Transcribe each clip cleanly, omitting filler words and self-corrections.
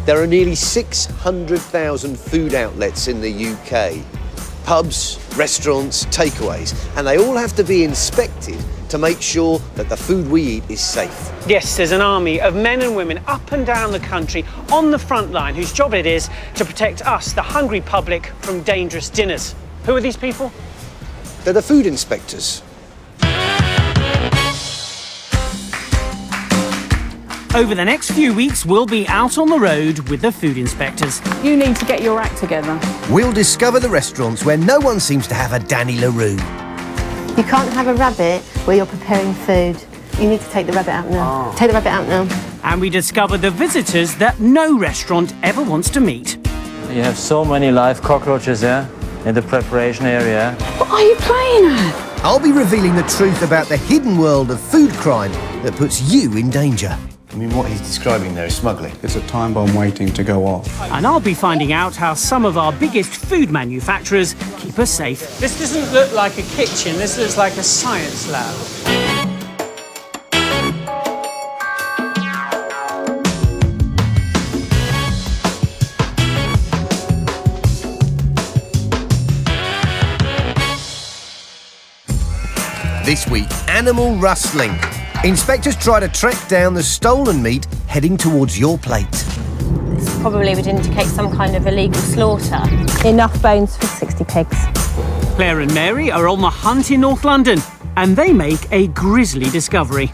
There are nearly 600,000 food outlets in the UK. Pubs, restaurants, takeaways, and they all have to be inspected to make sure that the food we eat is safe. Yes, there's an army of men and women up and down the country on the front line whose job it is to protect us, the hungry public, from dangerous dinners. Who are these people? They're the food inspectors. Over the next few weeks, we'll be out on the road with the food inspectors. You need to get your act together. We'll discover the restaurants where no one seems to have a Danny LaRue. You can't have a rabbit where you're preparing food. You need to take the rabbit out now. Take the rabbit out now. And we discover the visitors that no restaurant ever wants to meet. You have so many live cockroaches here in the preparation area. What are you playing at? I'll be revealing the truth about the hidden world of food crime that puts you in danger. I mean, what he's describing there is smuggling. It's a time bomb waiting to go off. And I'll be finding out how some of our biggest food manufacturers keep us safe. This doesn't look like a kitchen, this looks like a science lab. This week, animal rustling. Inspectors try to track down the stolen meat heading towards your plate. This probably would indicate some kind of illegal slaughter. Enough bones for 60 pigs. Claire and Mary are on the hunt in North London, and they make a grisly discovery.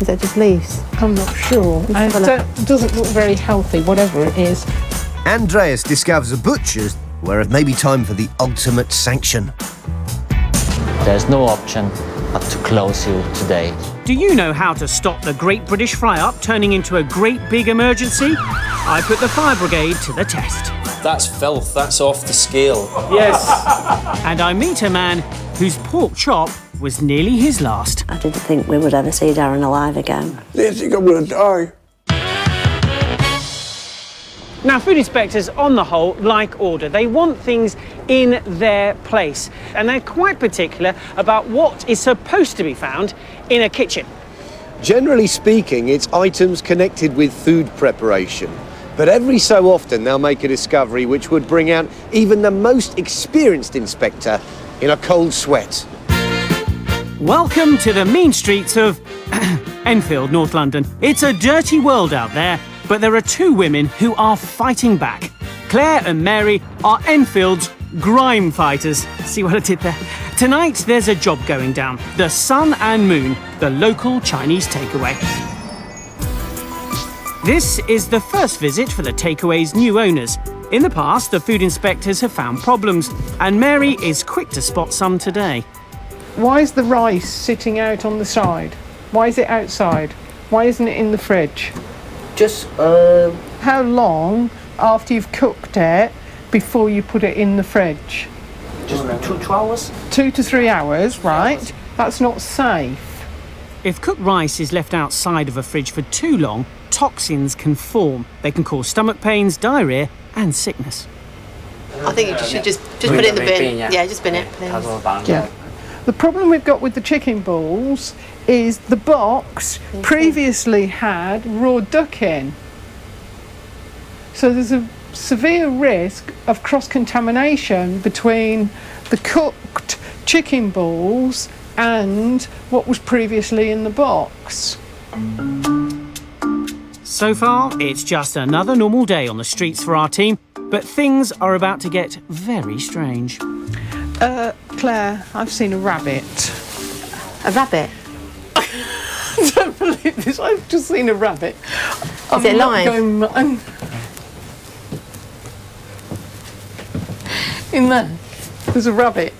Is that just leaves? I'm not sure. It doesn't look very healthy, whatever it is. Andreas discovers a butcher's where it may be time for the ultimate sanction. There's no option but to close you today. Do you know how to stop the Great British Fry-Up turning into a great big emergency? I put the fire brigade to the test. That's filth, that's off the scale. Yes. And I meet a man whose pork chop was nearly his last. I didn't think we would ever see Darren alive again. They think I'm going to die. Now, food inspectors, on the whole, like order. They want things in their place. And they're quite particular about what is supposed to be found in a kitchen. Generally speaking, it's items connected with food preparation. But every so often, they'll make a discovery which would bring out even the most experienced inspector in a cold sweat. Welcome to the mean streets of Enfield, North London. It's a dirty world out there. But there are two women who are fighting back. Claire and Mary are Enfield's grime fighters. See what I did there? Tonight, there's a job going down. The Sun and Moon, the local Chinese takeaway. This is the first visit for the takeaway's new owners. In the past, the food inspectors have found problems, and Mary is quick to spot some today. Why is the rice sitting out on the side? Why is it outside? Why isn't it in the fridge? How long after you've cooked it before you put it in the fridge? Just 2 hours? 2 to 3 hours, right? That's not safe. If cooked rice is left outside of a fridge for too long, toxins can form. They can cause stomach pains, diarrhea, and sickness. I think you should just put it in the bin. Yeah, just bin it, please. Yeah. The problem we've got with the chicken balls is the box previously had raw duck in. So there's a severe risk of cross-contamination between the cooked chicken balls and what was previously in the box. So far, it's just another normal day on the streets for our team, but things are about to get very strange. Claire, I've seen a rabbit. A rabbit? I don't believe this. I've just seen a rabbit. Is it live? In there, there's a rabbit.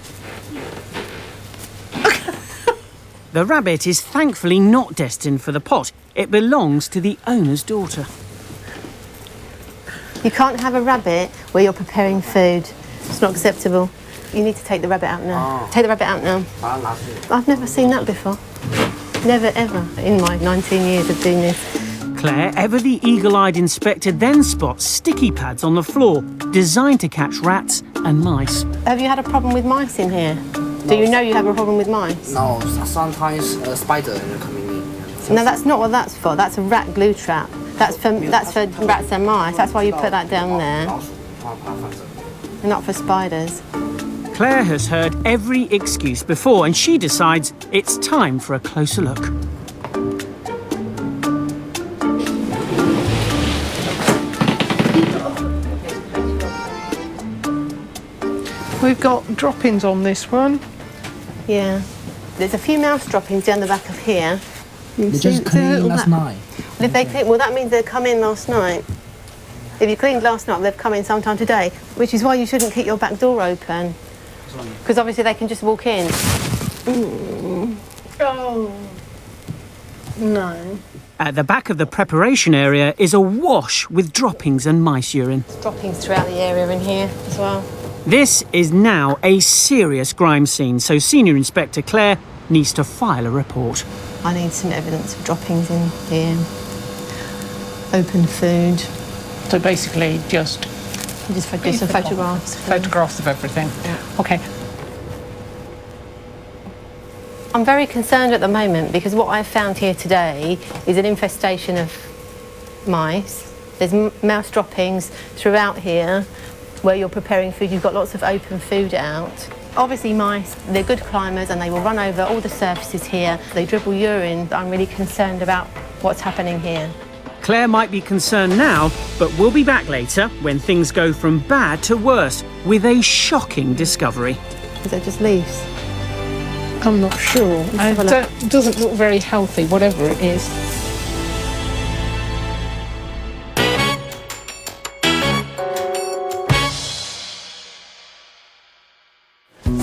The rabbit is thankfully not destined for the pot. It belongs to the owner's daughter. You can't have a rabbit where you're preparing food. It's not acceptable. You need to take the rabbit out now. Take the rabbit out now. I've never seen that before. Never, ever, in my 19 years of doing this. Claire, ever the eagle-eyed inspector, then spots sticky pads on the floor, designed to catch rats and mice. Have you had a problem with mice in here? Do you know you have a problem with mice? No, sometimes a spider coming in. No, that's not what that's for. That's a rat glue trap. That's for rats and mice. That's why you put that down there. Not for spiders. Claire has heard every excuse before and she decides it's time for a closer look. We've got droppings on this one. Yeah. There's a few mouse droppings down the back of here. They just came in last night. If they clean, well, that means they come in last night. If you cleaned last night, they've come in sometime today, which is why you shouldn't keep your back door open. Because obviously they can just walk in. Oh, no. At the back of the preparation area is a wash with droppings and mice urine. Droppings throughout the area in here as well. This is now a serious crime scene, so Senior Inspector Claire needs to file a report. I need some evidence of droppings in here. Open food. So basically just Just some photographs. photographs of everything. Yeah. Okay. I'm very concerned at the moment because what I've found here today is an infestation of mice. There's mouse droppings throughout here where you're preparing food. You've got lots of open food out. Obviously mice, they're good climbers and they will run over all the surfaces here. They dribble urine. I'm really concerned about what's happening here. Claire might be concerned now, but we'll be back later when things go from bad to worse with a shocking discovery. Is that just leaves? I'm not sure. It doesn't look very healthy, whatever it is.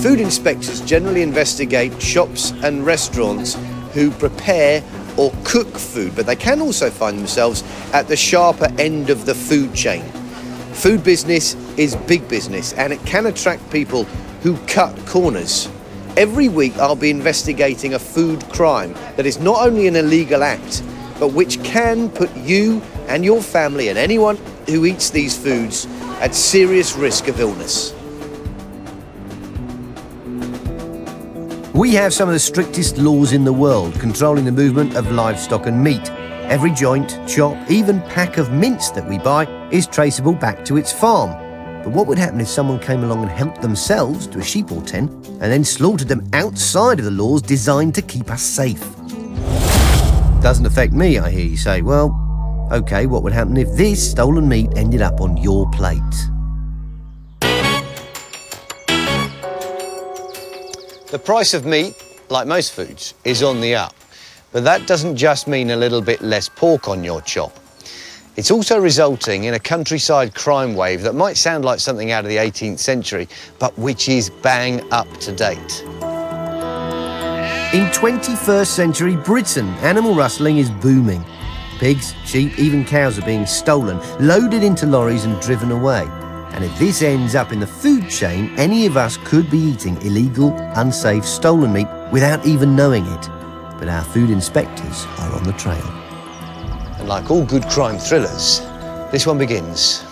Food inspectors generally investigate shops and restaurants who prepare or cook food, but they can also find themselves at the sharper end of the food chain. Food business is big business and it can attract people who cut corners. Every week I'll be investigating a food crime that is not only an illegal act, but which can put you and your family and anyone who eats these foods at serious risk of illness. We have some of the strictest laws in the world controlling the movement of livestock and meat. Every joint, chop, even pack of mince that we buy is traceable back to its farm. But what would happen if someone came along and helped themselves to a sheep or 10 and then slaughtered them outside of the laws designed to keep us safe? Doesn't affect me, I hear you say. Well, okay, what would happen if this stolen meat ended up on your plate? The price of meat, like most foods, is on the up. But that doesn't just mean a little bit less pork on your chop. It's also resulting in a countryside crime wave that might sound like something out of the 18th century, but which is bang up to date. In 21st century Britain, animal rustling is booming. Pigs, sheep, even cows are being stolen, loaded into lorries and driven away. And if this ends up in the food chain, any of us could be eating illegal, unsafe, stolen meat without even knowing it. But our food inspectors are on the trail. And like all good crime thrillers, this one begins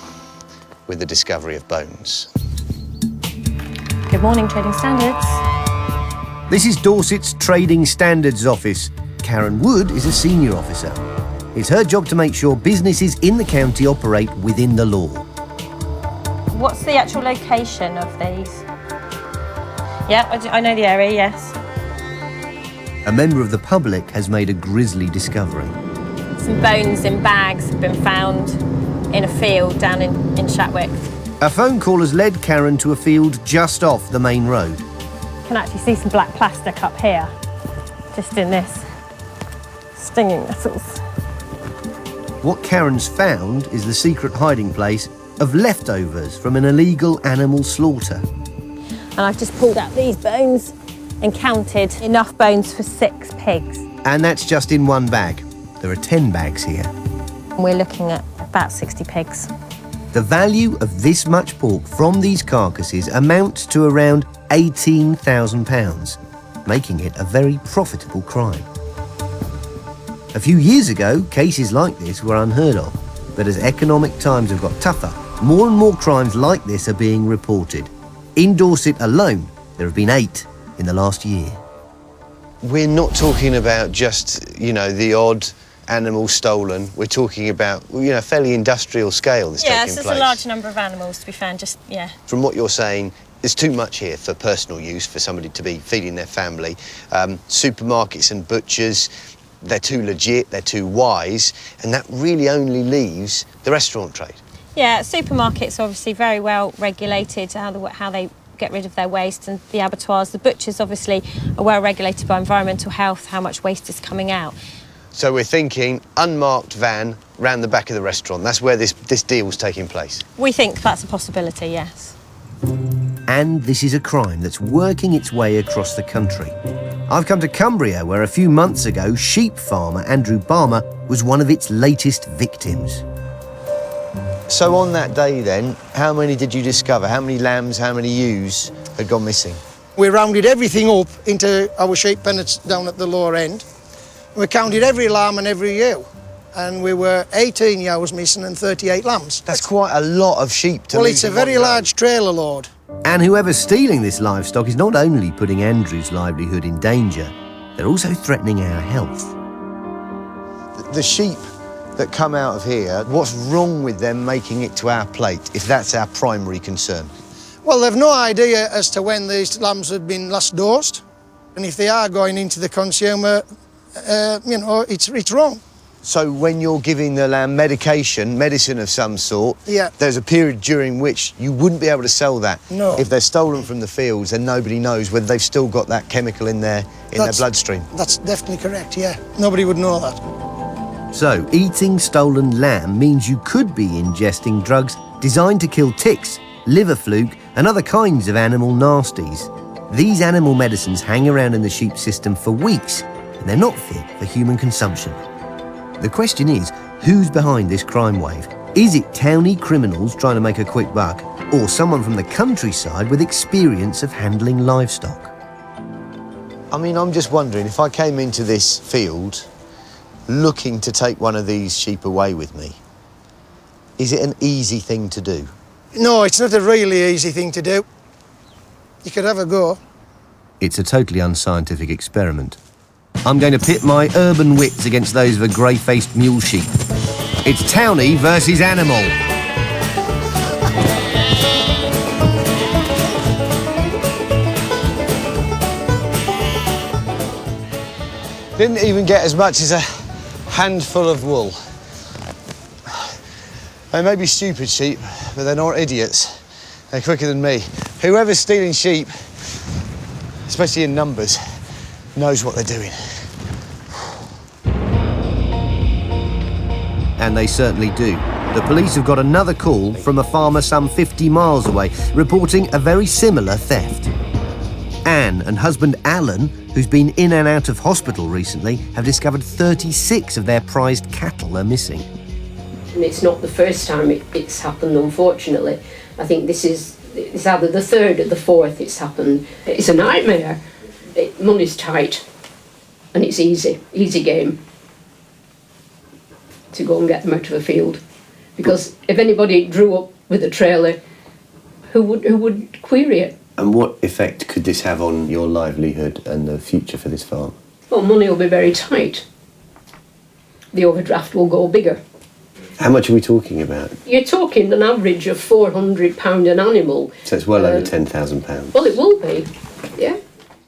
with the discovery of bones. Good morning, Trading Standards. This is Dorset's Trading Standards Office. Karen Wood is a senior officer. It's her job to make sure businesses in the county operate within the law. What's the actual location of these? Yeah, I know the area, yes. A member of the public has made a grisly discovery. Some bones in bags have been found in a field down in Shatwick. A phone call has led Karen to a field just off the main road. You can actually see some black plastic up here, just in this. Stinging nettles. What Karen's found is the secret hiding place of leftovers from an illegal animal slaughter. And I've just pulled out these bones and counted enough bones for 6 pigs. And that's just in one bag. There are 10 bags here. We're looking at about 60 pigs. The value of this much pork from these carcasses amounts to around £18,000, making it a very profitable crime. A few years ago, cases like this were unheard of, but as economic times have got tougher, more and more crimes like this are being reported. In Dorset alone, there have been 8 in the last year. We're not talking about just, the odd animals stolen, we're talking about, fairly industrial scale that's taking Yes, place. there's a large number of animals, to be fair, From what you're saying, there's too much here for personal use, for somebody to be feeding their family. Supermarkets and butchers, they're too legit, they're too wise, and that really only leaves the restaurant trade. Yeah, supermarkets are obviously very well regulated, how they get rid of their waste, and the abattoirs, the butchers obviously are well regulated by environmental health, how much waste is coming out. So we're thinking unmarked van round the back of the restaurant. That's where this deal's taking place. We think that's a possibility, yes. And this is a crime that's working its way across the country. I've come to Cumbria, where a few months ago, sheep farmer Andrew Balmer was one of its latest victims. So on that day then, how many did you discover? How many lambs, how many ewes had gone missing? We rounded everything up into our sheep pennets down at the lower end. We counted every lamb and every ewe, and we were 18 ewes missing and 38 lambs. That's quite a lot of sheep to lose. Well, it's a very large trailer load. And whoever's stealing this livestock is not only putting Andrew's livelihood in danger, they're also threatening our health. The sheep that come out of here, what's wrong with them making it to our plate, if that's our primary concern? Well, they've no idea as to when these lambs have been last dosed, and if they are going into the consumer, it's wrong. So when you're giving the lamb medicine of some sort, there's a period during which you wouldn't be able to sell that. No. If they're stolen from the fields, then nobody knows whether they've still got that chemical in their bloodstream. That's definitely correct, yeah. Nobody would know that. So eating stolen lamb means you could be ingesting drugs designed to kill ticks, liver fluke, and other kinds of animal nasties. These animal medicines hang around in the sheep system for weeks, and they're not fit for human consumption. The question is, who's behind this crime wave? Is it towny criminals trying to make a quick buck, or someone from the countryside with experience of handling livestock? I mean, I'm just wondering, if I came into this field looking to take one of these sheep away with me, is it an easy thing to do? No, it's not a really easy thing to do. You could have a go. It's a totally unscientific experiment. I'm going to pit my urban wits against those of a grey-faced mule sheep. It's towny versus animal. Didn't even get as much as a handful of wool. They may be stupid sheep, but they're not idiots. They're quicker than me. Whoever's stealing sheep, especially in numbers, knows what they're doing. And they certainly do. The police have got another call from a farmer some 50 miles away, reporting a very similar theft. Anne and husband Alan, who's been in and out of hospital recently, have discovered 36 of their prized cattle are missing. And it's not the first time it's happened, unfortunately. I think it's either the third or the fourth it's happened. It's a nightmare. Money's tight, and it's easy game to go and get them out of a field. Because if anybody drew up with a trailer, who would query it? And what effect could this have on your livelihood and the future for this farm? Well, money will be very tight. The overdraft will go bigger. How much are we talking about? You're talking an average of £400 an animal. So it's well over £10,000. Well, it will be, yeah.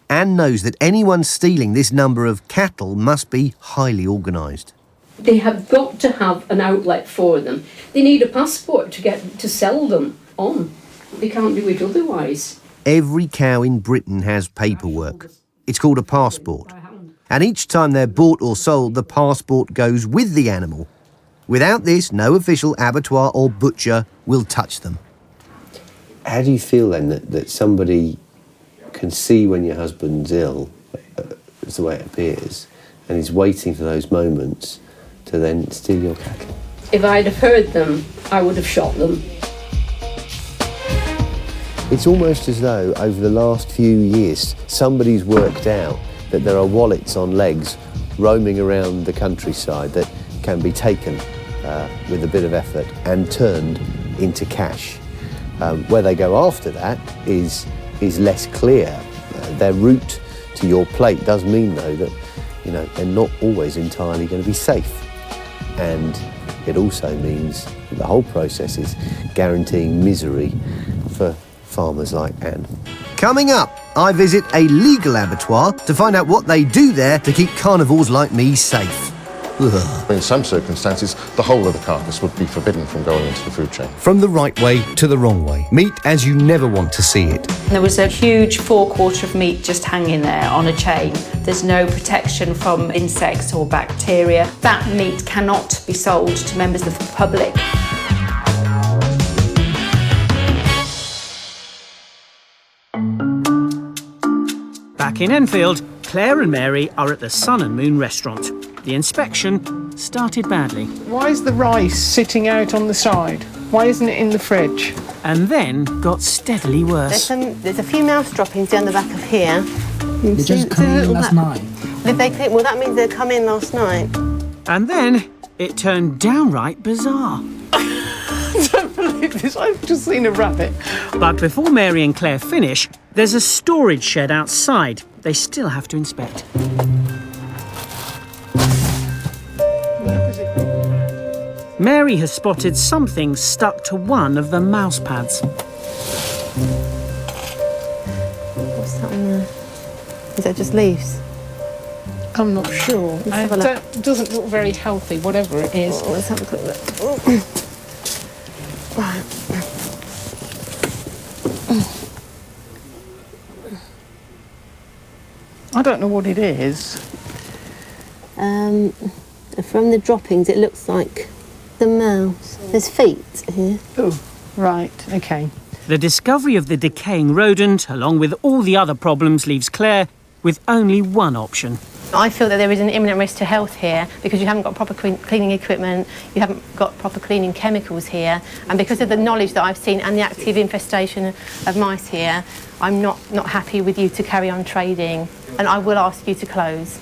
Anne knows that anyone stealing this number of cattle must be highly organised. They have got to have an outlet for them. They need a passport to sell them on. They can't do it otherwise. Every cow in Britain has paperwork. It's called a passport. And each time they're bought or sold, the passport goes with the animal. Without this, no official abattoir or butcher will touch them. How do you feel then that somebody can see when your husband's ill, is the way it appears, and is waiting for those moments to then steal your cattle? If I'd have heard them, I would have shot them. It's almost as though over the last few years somebody's worked out that there are wallets on legs roaming around the countryside that can be taken with a bit of effort and turned into cash. Where they go after that is less clear. Their route to your plate does mean, though, that they're not always entirely going to be safe. and it also means that the whole process is guaranteeing misery for farmers like Anne. Coming up, I visit a legal abattoir to find out what they do there to keep carnivores like me safe. Ugh. In some circumstances, the whole of the carcass would be forbidden from going into the food chain. From the right way to the wrong way. Meat as you never want to see it. There was a huge forequarter of meat just hanging there on a chain. There's no protection from insects or bacteria. That meat cannot be sold to members of the public. Back in Enfield, Claire and Mary are at the Sun and Moon restaurant. The inspection started badly. Why is the rice sitting out on the side? Why isn't it in the fridge? And then got steadily worse. There's a few mouse droppings down the back of here. They just come in last night. Well, that means they come in last night. And then it turned downright bizarre. I don't believe this. I've just seen a rabbit. But before Mary and Claire finish, there's a storage shed outside they still have to inspect. Mary has spotted something stuck to one of the mouse pads. What's that on there? Is that just leaves? I'm not sure. It doesn't look very healthy, whatever it is. Oh, let's have a quick look. Right. I don't know what it is. From the droppings, it looks like the mouse. There's feet here. Oh, right, okay. The discovery of the decaying rodent, along with all the other problems, leaves Claire with only one option. I feel that there is an imminent risk to health here because you haven't got proper cleaning equipment, you haven't got proper cleaning chemicals here, and because of the knowledge that I've seen and the active infestation of mice here, I'm not happy with you to carry on trading, and I will ask you to close.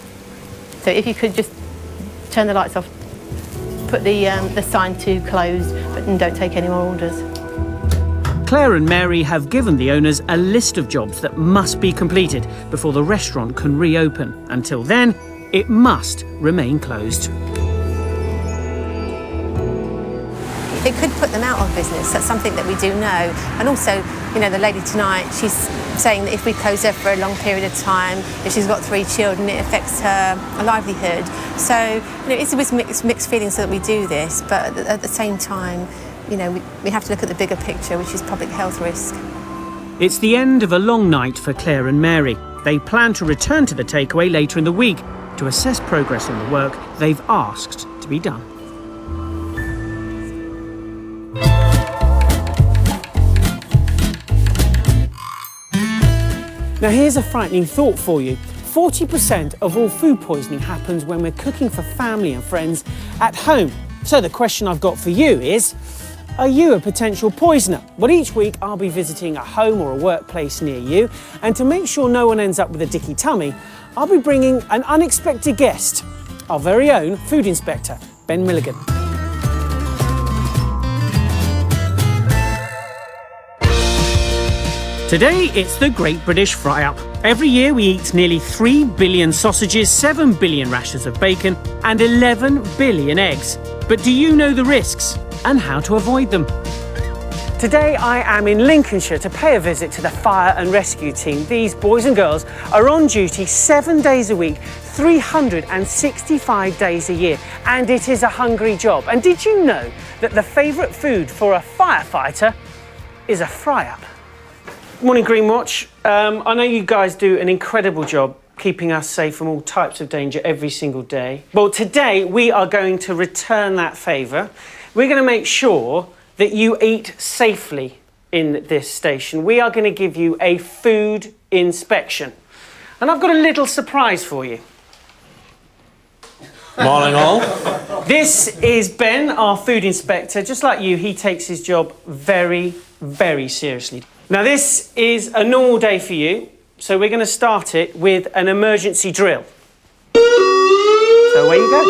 So if you could just turn the lights off, put the sign to closed, but don't take any more orders. Claire and Mary have given the owners a list of jobs that must be completed before the restaurant can reopen. Until then, it must remain closed. It could put them out of business. That's something that we do know. And also, you know, the lady tonight, she's saying that if we close her for a long period of time, if she's got 3 children, it affects her livelihood. So, you know, it's with mixed feelings that we do this, but at the same time, you know, we have to look at the bigger picture, which is public health risk. It's the end of a long night for Claire and Mary. They plan to return to the takeaway later in the week to assess progress on the work they've asked to be done. Now here's a frightening thought for you. 40% of all food poisoning happens when we're cooking for family and friends at home. So the question I've got for you is, are you a potential poisoner? Well, each week I'll be visiting a home or a workplace near you, and to make sure no one ends up with a dicky tummy, I'll be bringing an unexpected guest, our very own food inspector, Ben Milligan. Today, it's the Great British Fry-Up. Every year we eat nearly 3 billion sausages, 7 billion rashers of bacon and 11 billion eggs. But do you know the risks and how to avoid them? Today I am in Lincolnshire to pay a visit to the fire and rescue team. These boys and girls are on duty 7 days a week, 365 days a year, and it is a hungry job. And did you know that the favourite food for a firefighter is a fry-up? Morning, Green Watch. I know you guys do an incredible job keeping us safe from all types of danger every single day. Well, today we are going to return that favour. We're going to make sure that you eat safely in this station. We are going to give you a food inspection. And I've got a little surprise for you. Morning all. This is Ben, our food inspector. Just like you, he takes his job very, very seriously. Now this is a normal day for you, so we're going to start it with an emergency drill. So away you go.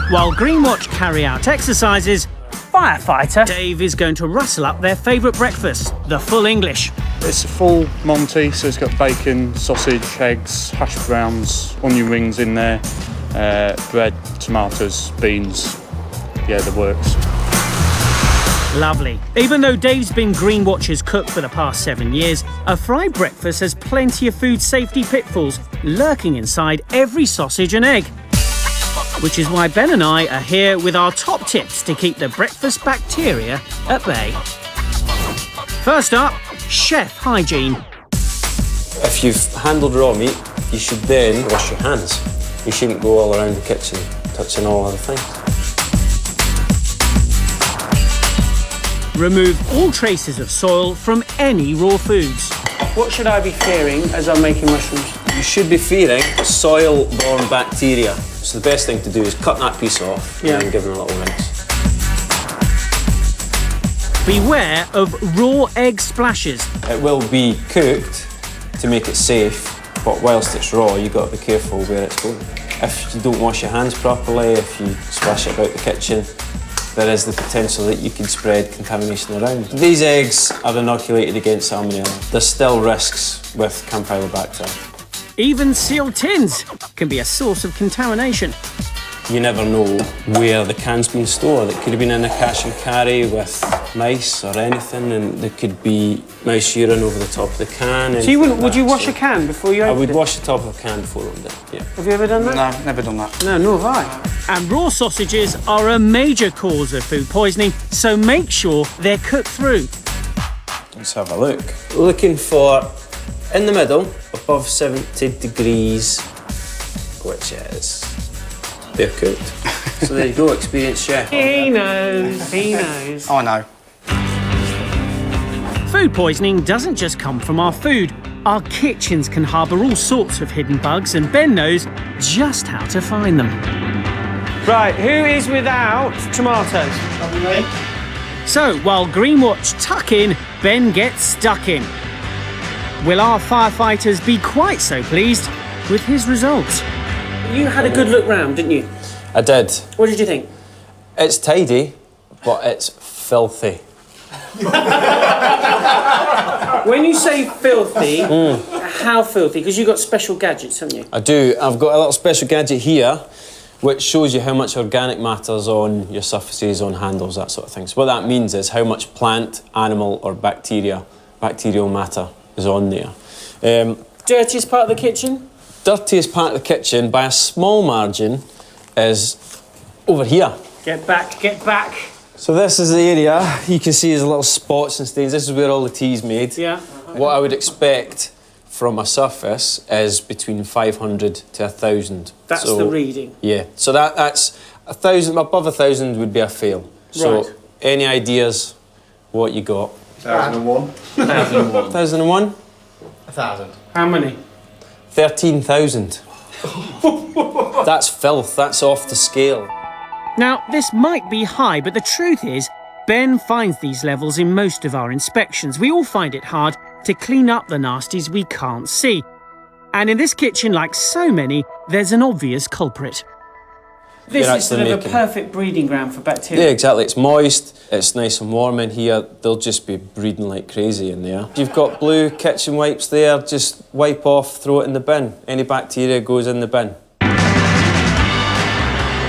While Green Watch carry out exercises, firefighter Dave is going to rustle up their favourite breakfast, the full English. It's a full Monty, so it's got bacon, sausage, eggs, hash browns, onion rings in there, bread, tomatoes, beans. Yeah, the works. Lovely. Even though Dave's been Green Watcher's cook for the past 7 years, a fried breakfast has plenty of food safety pitfalls lurking inside every sausage and egg. Which is why Ben and I are here with our top tips to keep the breakfast bacteria at bay. First up, chef hygiene. If you've handled raw meat, you should then wash your hands. You shouldn't go all around the kitchen touching all other things. Remove all traces of soil from any raw foods. What should I be fearing as I'm making mushrooms? You should be fearing soil-borne bacteria. So the best thing to do is cut that piece off and then give them a little rinse. Beware of raw egg splashes. It will be cooked to make it safe, but whilst it's raw, you've got to be careful where it's going. If you don't wash your hands properly, if you splash it about the kitchen, there is the potential that you could spread contamination around. These eggs are inoculated against salmonella. There's still risks with Campylobacter. Even sealed tins can be a source of contamination. You never know where the can's been stored. It could have been in a cash and carry with mice or anything, and there could be mouse urine over the top of the can. So would you wash a can before you opened it? I would wash the top of a can before I opened it, yeah. Have you ever done that? No, never done that. No, nor have I. And raw sausages are a major cause of food poisoning, so make sure they're cooked through. Let's have a look. We're looking for, in the middle, above 70 degrees, which is, they're cooked. So there you go, experienced chef. He knows, he knows. I know. Food poisoning doesn't just come from our food. Our kitchens can harbour all sorts of hidden bugs, and Ben knows just how to find them. Right, who is without tomatoes? So, while Greenwatch tuck in, Ben gets stuck in. Will our firefighters be quite so pleased with his results? You had a good look round, didn't you? I did. What did you think? It's tidy, but it's filthy. When you say filthy, how filthy? Because you've got special gadgets, haven't you? I do. I've got a little special gadget here which shows you how much organic matter's on your surfaces, on handles, that sort of thing. So what that means is how much plant, animal or bacterial matter is on there. Dirtiest part of the kitchen? Dirtiest part of the kitchen, by a small margin, is over here. Get back, get back. So this is the area you can see there's little spots and stains. This is where all the tea's made. Yeah. What I would expect from a surface is between 500 to 1,000. That's the reading? Yeah. So that's 1,000, above 1,000 would be a fail. So right. Any ideas what you got? 1,001. 1,001. 1,001? 1,000. How many? 13,000. That's filth. That's off the scale. Now, this might be high, but the truth is, Ben finds these levels in most of our inspections. We all find it hard to clean up the nasties we can't see. And in this kitchen, like so many, there's an obvious culprit. This is sort of a perfect breeding ground for bacteria. Yeah, exactly. It's moist, it's nice and warm in here. They'll just be breeding like crazy in there. You've got blue kitchen wipes there, just wipe off, throw it in the bin. Any bacteria goes in the bin.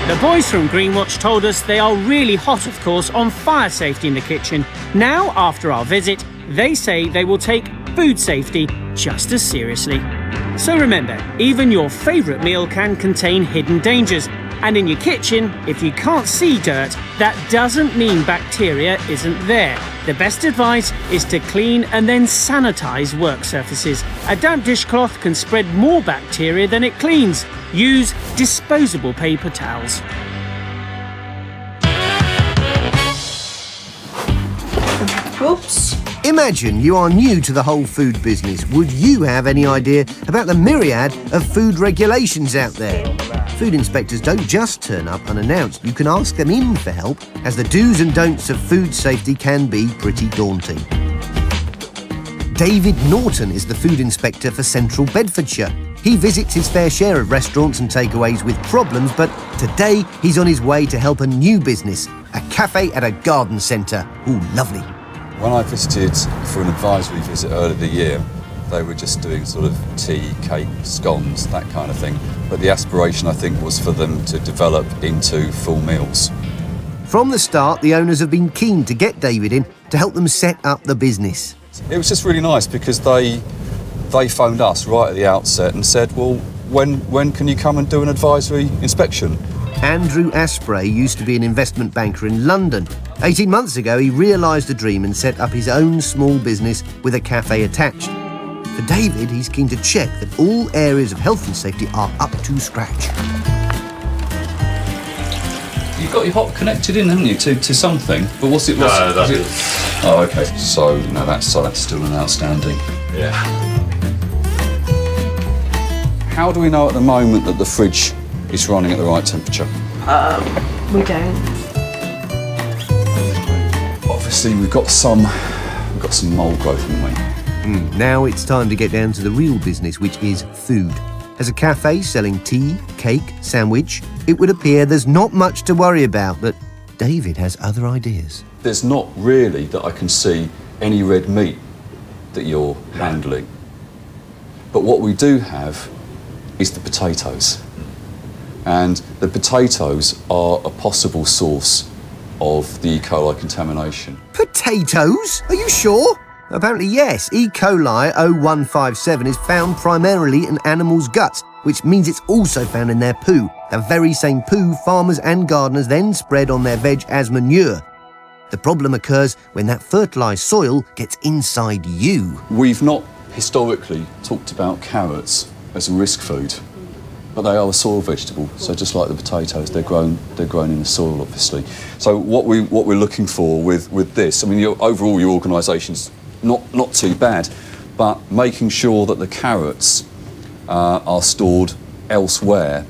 The boys from Greenwatch told us they are really hot, of course, on fire safety in the kitchen. Now, after our visit, they say they will take food safety just as seriously. So remember, even your favourite meal can contain hidden dangers. And in your kitchen, if you can't see dirt, that doesn't mean bacteria isn't there. The best advice is to clean and then sanitise work surfaces. A damp dishcloth can spread more bacteria than it cleans. Use disposable paper towels. Oops. Imagine you are new to the whole food business. Would you have any idea about the myriad of food regulations out there? Food inspectors don't just turn up unannounced. You can ask them in for help, as the do's and don'ts of food safety can be pretty daunting. David Norton is the food inspector for Central Bedfordshire. He visits his fair share of restaurants and takeaways with problems, but today he's on his way to help a new business, a cafe at a garden centre. Ooh, lovely. When I visited for an advisory visit earlier the year, they were just doing sort of tea, cake, scones, that kind of thing. But the aspiration, I think, was for them to develop into full meals. From the start, the owners have been keen to get David in to help them set up the business. It was just really nice because they phoned us right at the outset and said, well, when can you come and do an advisory inspection? Andrew Asprey used to be an investment banker in London. 18 months ago, he realised the dream and set up his own small business with a cafe attached. For David, he's keen to check that all areas of health and safety are up to scratch. You've got your hot connected in, haven't you, to something? But what's it? No, that is. Oh, okay. So, no, that's still an outstanding. Yeah. How do we know at the moment that the fridge is running at the right temperature? We don't. Obviously, we've got some mould growth, haven't we? Now it's time to get down to the real business, which is food. As a cafe selling tea, cake, sandwich, it would appear there's not much to worry about, but David has other ideas. There's not really that I can see any red meat that you're handling. But what we do have is the potatoes. And the potatoes are a possible source of the E. coli contamination. Potatoes? Are you sure? Apparently, yes. E. coli 0157 is found primarily in animals' guts, which means it's also found in their poo. The very same poo farmers and gardeners then spread on their veg as manure. The problem occurs when that fertilised soil gets inside you. We've not historically talked about carrots as a risk food, but they are a soil vegetable. So just like the potatoes, they're grown in the soil, obviously. So what we're looking for with this, I mean, overall your organisation's not too bad, but making sure that the carrots are stored elsewhere,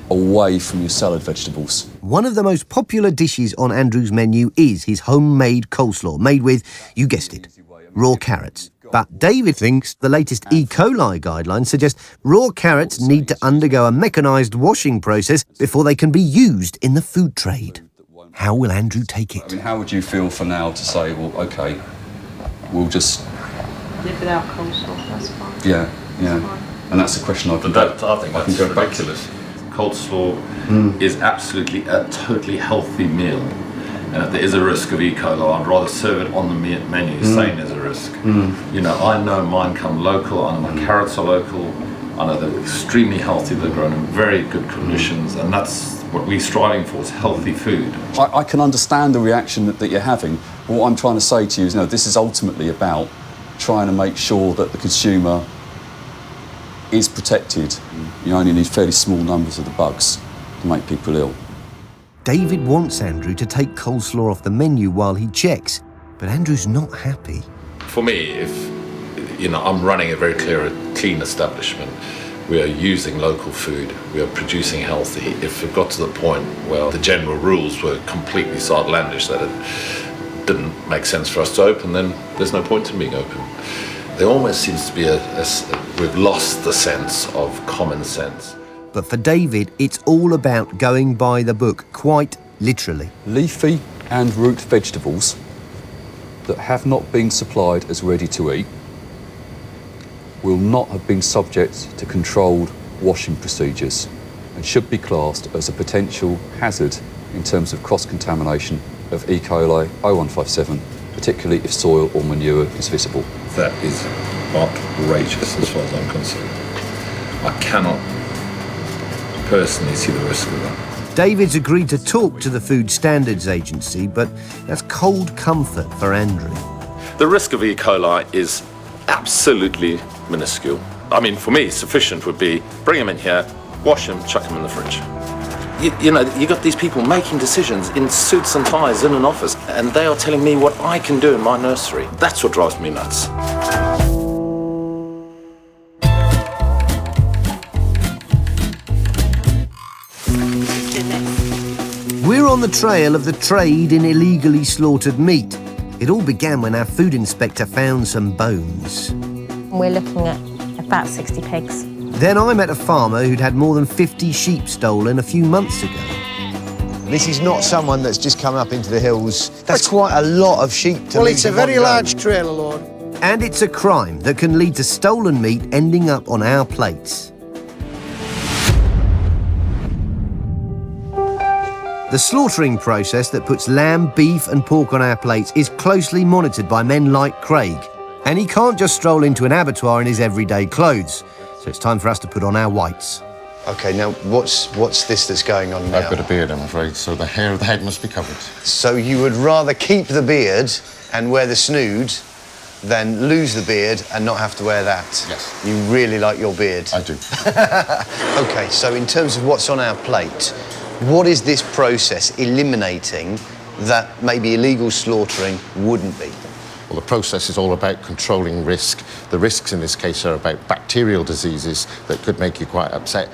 away from your salad vegetables. One of the most popular dishes on Andrew's menu is his homemade coleslaw, made with, you guessed it, raw carrots. But David thinks the latest E. coli guidelines suggest raw carrots need to undergo a mechanised washing process before they can be used in the food trade. How will Andrew take it? I mean, how would you feel for now to say, well, OK, we'll just... Live without coleslaw, that's fine. Yeah. And that's a question I think that's ridiculous. Coleslaw is absolutely a totally healthy meal. And if there is a risk of E. coli, I'd rather serve it on the menu saying there's a risk. You know, I know mine come local, I know my carrots are local, I know they're extremely healthy, they're grown in very good conditions, and that's what we're striving for, is healthy food. I can understand the reaction that you're having, but what I'm trying to say to you is, no, this is ultimately about trying to make sure that the consumer is protected. You only need fairly small numbers of the bugs to make people ill. David wants Andrew to take coleslaw off the menu while he checks, but Andrew's not happy. For me, if I'm running a very clean establishment, we are using local food, we are producing healthy. If it got to the point where the general rules were completely so outlandish that it didn't make sense for us to open, then there's no point in being open. There almost seems to be we've lost the sense of common sense. But for David, it's all about going by the book, quite literally. Leafy and root vegetables that have not been supplied as ready to eat will not have been subject to controlled washing procedures and should be classed as a potential hazard in terms of cross-contamination of E. coli 0157, particularly if soil or manure is visible. That is outrageous as far as I'm concerned. I cannot personally see the risk of that. David's agreed to talk to the Food Standards Agency, but that's cold comfort for Andrew. The risk of E. coli is absolutely minuscule. I mean, for me, sufficient would be bring them in here, wash them, chuck them in the fridge. You got these people making decisions in suits and ties in an office, and they are telling me what I can do in my nursery. That's what drives me nuts. We're on the trail of the trade in illegally slaughtered meat. It all began when our food inspector found some bones. We're looking at about 60 pigs. Then I met a farmer who'd had more than 50 sheep stolen a few months ago. This is not someone that's just come up into the hills. That's quite a lot of sheep to Well, lead it's a in one very go. large trailer load. And it's a crime that can lead to stolen meat ending up on our plates. The slaughtering process that puts lamb, beef and pork on our plates is closely monitored by men like Craig. And he can't just stroll into an abattoir in his everyday clothes. So it's time for us to put on our whites. OK, now what's this that's going on now? I've got a beard, I'm afraid, so the hair of the head must be covered. So you would rather keep the beard and wear the snood than lose the beard and not have to wear that? Yes. You really like your beard? I do. OK, so in terms of what's on our plate, what is this process eliminating that maybe illegal slaughtering wouldn't be? Well, the process is all about controlling risk. The risks in this case are about bacterial diseases that could make you quite upset.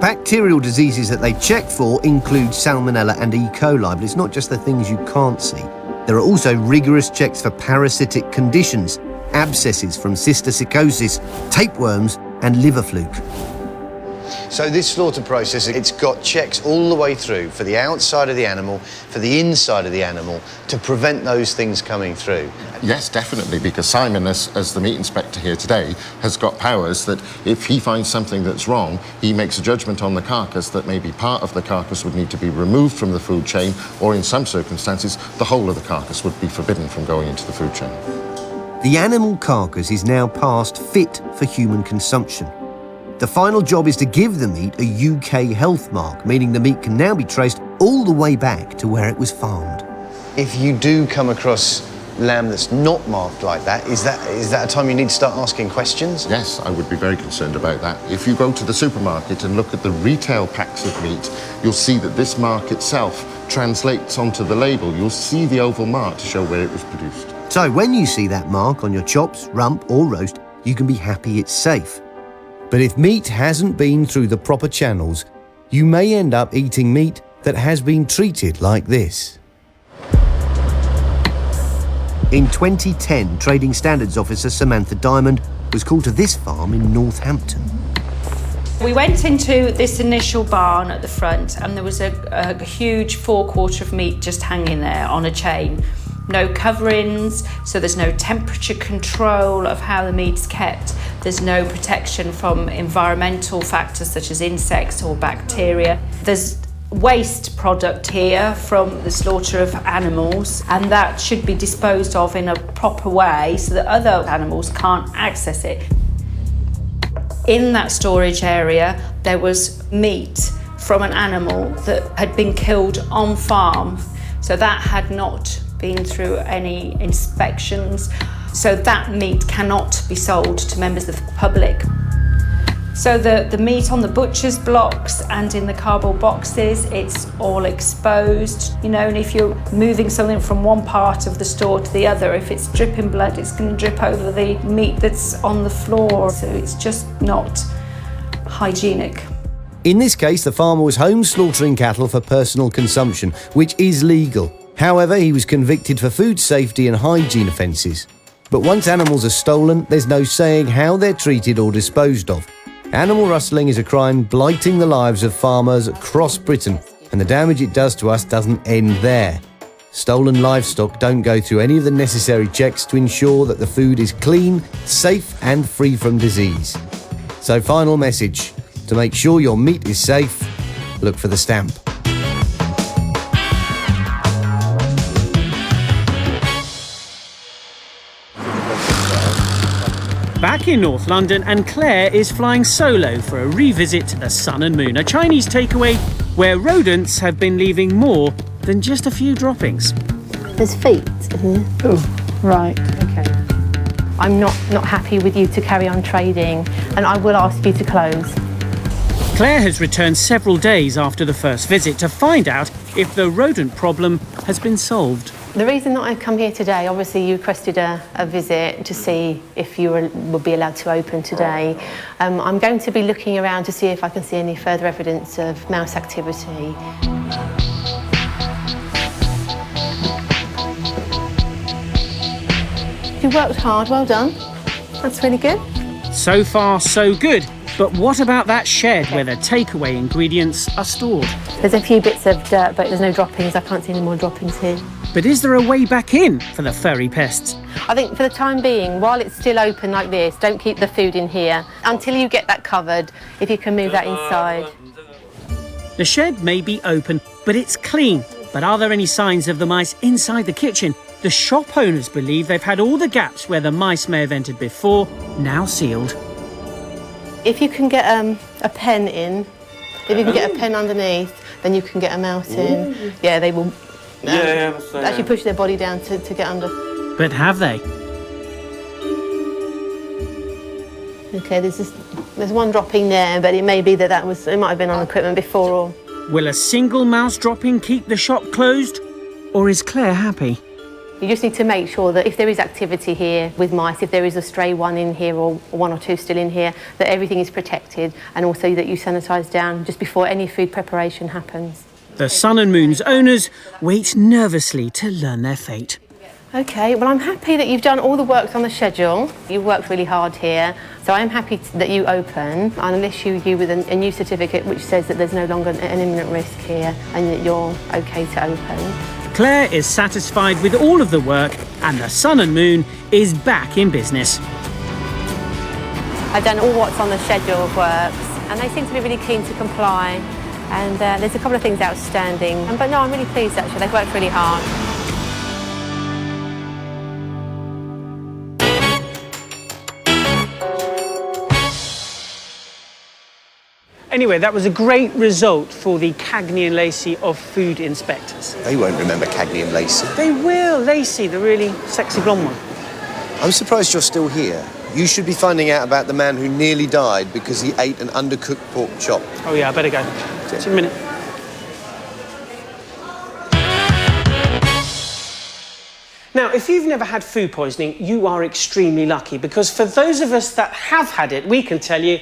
Bacterial diseases that they check for include Salmonella and E. coli, but it's not just the things you can't see. There are also rigorous checks for parasitic conditions, abscesses from cysticercosis, tapeworms and liver fluke. So this slaughter process, it's got checks all the way through for the outside of the animal, for the inside of the animal, to prevent those things coming through. Yes, definitely, because Simon, as the meat inspector here today, has got powers that if he finds something that's wrong, he makes a judgment on the carcass that maybe part of the carcass would need to be removed from the food chain, or in some circumstances, the whole of the carcass would be forbidden from going into the food chain. The animal carcass is now past fit for human consumption. The final job is to give the meat a UK health mark, meaning the meat can now be traced all the way back to where it was farmed. If you do come across lamb that's not marked like that, is that a time you need to start asking questions? Yes, I would be very concerned about that. If you go to the supermarket and look at the retail packs of meat, you'll see that this mark itself translates onto the label. You'll see the oval mark to show where it was produced. So when you see that mark on your chops, rump or roast, you can be happy it's safe. But if meat hasn't been through the proper channels, you may end up eating meat that has been treated like this. In 2010, Trading Standards Officer Samantha Diamond was called to this farm in Northampton. We went into this initial barn at the front and there was a huge forequarter of meat just hanging there on a chain. No coverings, so there's no temperature control of how the meat's kept. There's no protection from environmental factors such as insects or bacteria. There's waste product here from the slaughter of animals, and that should be disposed of in a proper way so that other animals can't access it. In that storage area, there was meat from an animal that had been killed on farm, so that had not been through any inspections, so that meat cannot be sold to members of the public. So the meat on the butcher's blocks and in the cardboard boxes, it's all exposed, you know, and if you're moving something from one part of the store to the other, if it's dripping blood, it's going to drip over the meat that's on the floor, so it's just not hygienic. In this case, the farmer was home slaughtering cattle for personal consumption, which is legal. However, he was convicted for food safety and hygiene offences. But once animals are stolen, there's no saying how they're treated or disposed of. Animal rustling is a crime blighting the lives of farmers across Britain, and the damage it does to us doesn't end there. Stolen livestock don't go through any of the necessary checks to ensure that the food is clean, safe and free from disease. So final message, to make sure your meat is safe, look for the stamp. Back in North London, and Claire is flying solo for a revisit to the Sun and Moon, a Chinese takeaway where rodents have been leaving more than just a few droppings. There's feet in here. Oh, right, okay. I'm not happy with you to carry on trading, and I will ask you to close. Claire has returned several days after the first visit to find out if the rodent problem has been solved. The reason that I've come here today, obviously you requested a visit to see if you would be allowed to open today. I'm going to be looking around to see if I can see any further evidence of mouse activity. You worked hard, well done. That's really good. So far, so good. But what about that shed where the takeaway ingredients are stored? There's a few bits of dirt, but there's no droppings. I can't see any more droppings here. But is there a way back in for the furry pests? I think for the time being, while it's still open like this, don't keep the food in here until you get that covered, if you can move that inside. The shed may be open, but it's clean. But are there any signs of the mice inside the kitchen? The shop owners believe they've had all the gaps where the mice may have entered before now sealed. If you can get a pen in, if you can get a pen underneath, then you can get them out in. Yeah, they will actually push their body down to get under. But have they? Okay, there's one dropping there, but it may be it might have been on equipment before. Or will a single mouse dropping keep the shop closed? Or is Claire happy? you just need to make sure that if there is activity here with mice, if there is a stray one in here or one or two still in here, that everything is protected, and also that you sanitise down just before any food preparation happens. The Sun and Moon's owners wait nervously to learn their fate. OK, well, I'm happy that you've done all the works on the schedule. You've worked really hard here, so I'm happy that you open. I'll issue you with a new certificate which says that there's no longer an imminent risk here and that you're OK to open. Claire is satisfied with all of the work, and the Sun and Moon is back in business. I've done all what's on the schedule of works, and they seem to be really keen to comply. And there's a couple of things outstanding. But no, I'm really pleased, actually. They've worked really hard. Anyway, that was a great result for the Cagney and Lacey of food inspectors. They won't remember Cagney and Lacey. They will. Lacey, the really sexy blonde one. I'm surprised you're still here. You should be finding out about the man who nearly died because he ate an undercooked pork chop. Oh, yeah, I better go. See you in a minute. Now, if you've never had food poisoning, you are extremely lucky, because for those of us that have had it, we can tell you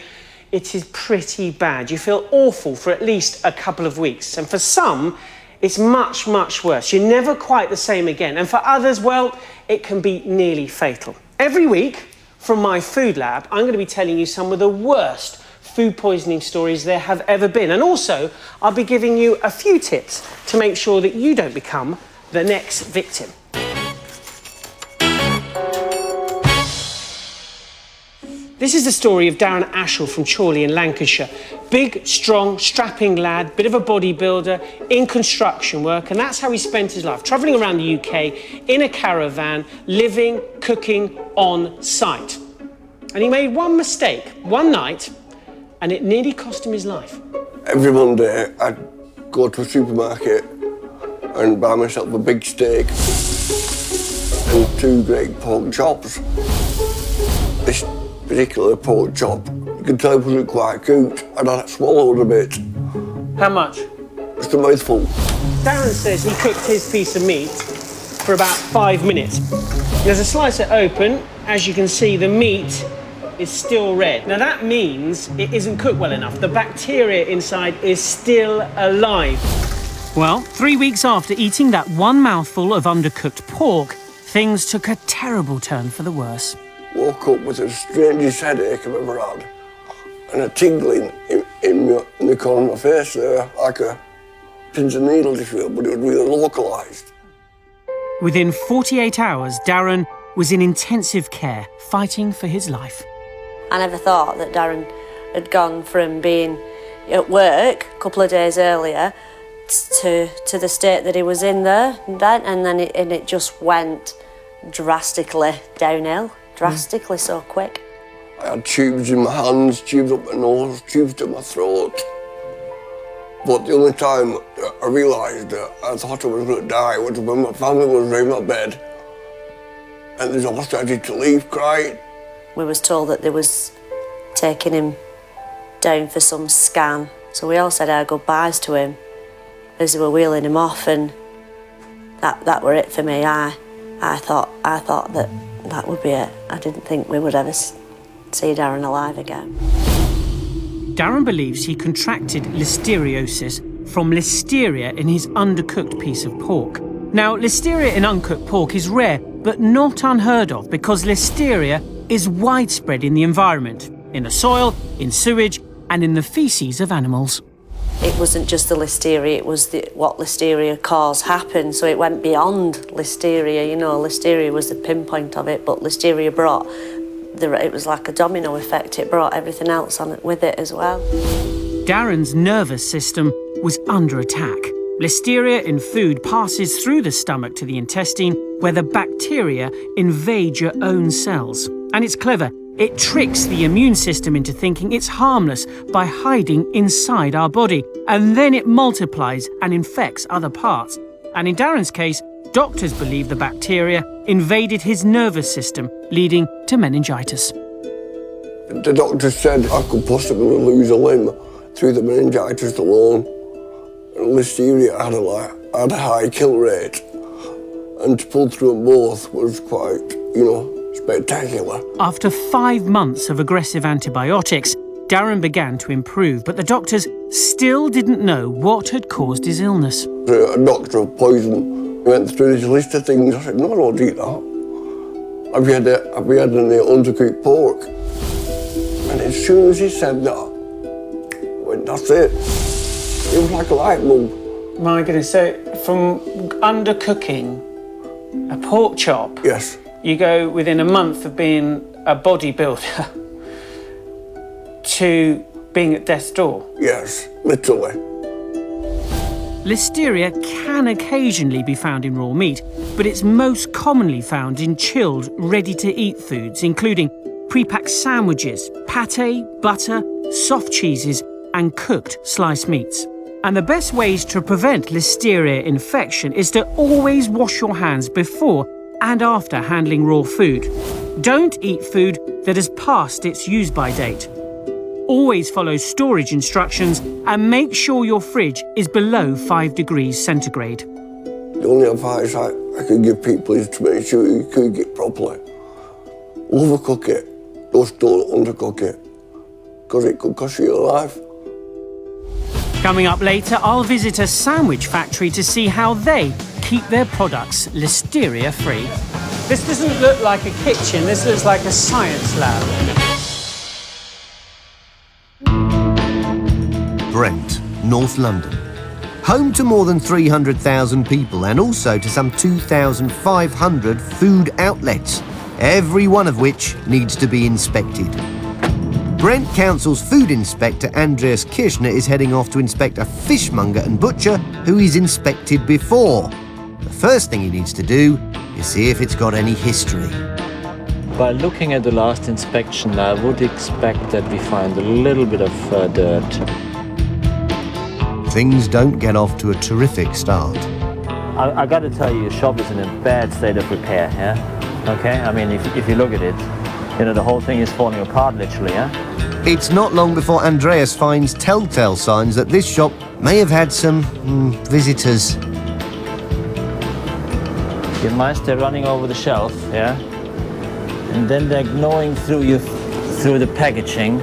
it is pretty bad. You feel awful for at least a couple of weeks. And for some, it's much, much worse. You're never quite the same again. And for others, well, it can be nearly fatal. Every week, from my food lab, I'm going to be telling you some of the worst food poisoning stories there have ever been. And also, I'll be giving you a few tips to make sure that you don't become the next victim. This is the story of Darren Ashall from Chorley in Lancashire. Big, strong, strapping lad, bit of a bodybuilder, in construction work, and that's how he spent his life, travelling around the UK in a caravan, living, cooking on site. And he made one mistake, one night, and it nearly cost him his life. Every Monday, I'd go to a supermarket and buy myself a big steak and 2 great pork chops. This particular pork chop, you could tell it wasn't quite cooked, and I swallowed a bit. How much? Just a mouthful. Darren says he cooked his piece of meat for about 5 minutes. There's a slicer open. As you can see, the meat is still red. Now that means it isn't cooked well enough. The bacteria inside is still alive. Well, 3 weeks after eating that one mouthful of undercooked pork, things took a terrible turn for the worse. Woke up with the strangest headache I've ever had, and a tingling in the corner of my face there, like a pins and needles, if you will, but it was really localised. Within 48 hours, Darren was in intensive care, fighting for his life. I never thought that Darren had gone from being at work a couple of days earlier to the state that he was in there, and then it just went drastically downhill. Drastically so quick. I had tubes in my hands, tubes up my nose, tubes to my throat. But the only time I realised that I thought I was going to die was when my family was in my bed and they all started to leave crying. We was told that they was taking him down for some scan, so we all said our goodbyes to him as they were wheeling him off, and that were it for me. I thought that would be it. I didn't think we would ever see Darren alive again. Darren believes he contracted listeriosis from listeria in his undercooked piece of pork. Now, listeria in uncooked pork is rare, but not unheard of, because listeria is widespread in the environment, in the soil in sewage, and in the faeces of animals. It wasn't just the listeria, it was what listeria caused happened, so it went beyond listeria. You know, listeria was the pinpoint of it, but listeria brought, it was like a domino effect, it brought everything else on it with it as well. Darren's nervous system was under attack. Listeria in food passes through the stomach to the intestine, where the bacteria invade your own cells. And it's clever. It tricks the immune system into thinking it's harmless by hiding inside our body. And then it multiplies and infects other parts. And in Darren's case, doctors believe the bacteria invaded his nervous system, leading to meningitis. The doctor said I could possibly lose a limb through the meningitis alone. And listeria had a high kill rate. And to pull through them both was quite, spectacular. After 5 months of aggressive antibiotics, Darren began to improve, but the doctors still didn't know what had caused his illness. A doctor of poison went through this list of things. I said, no, I don't eat that. Have you had any undercooked pork? And as soon as he said that, I went, that's it. It was like a light bulb. My goodness, so from undercooking a pork chop, yes, you go within a month of being a bodybuilder to being at death's door? Yes, literally. Listeria can occasionally be found in raw meat, but it's most commonly found in chilled, ready-to-eat foods, including pre-packed sandwiches, pâté, butter, soft cheeses, and cooked sliced meats. And the best ways to prevent listeria infection is to always wash your hands before and after handling raw food. Don't eat food that has passed its use-by date. Always follow storage instructions and make sure your fridge is below 5 degrees centigrade. The only advice I could give people is to make sure you cook it properly. Overcook it, just don't undercook it, because it could cost you your life. Coming up later, I'll visit a sandwich factory to see how they keep their products listeria-free. This doesn't look like a kitchen, this looks like a science lab. Brent, North London. Home to more than 300,000 people and also to some 2,500 food outlets, every one of which needs to be inspected. Brent Council's food inspector Andreas Kirchner is heading off to inspect a fishmonger and butcher who he's inspected before. The first thing he needs to do is see if it's got any history. By looking at the last inspection, I would expect that we find a little bit of dirt. Things don't get off to a terrific start. I got to tell you, your shop is in a bad state of repair, yeah? Okay, I mean, if you look at it, the whole thing is falling apart, literally, yeah? It's not long before Andreas finds telltale signs that this shop may have had some visitors. Your mice, they're running over the shelf, yeah? And then they're gnawing through the packaging,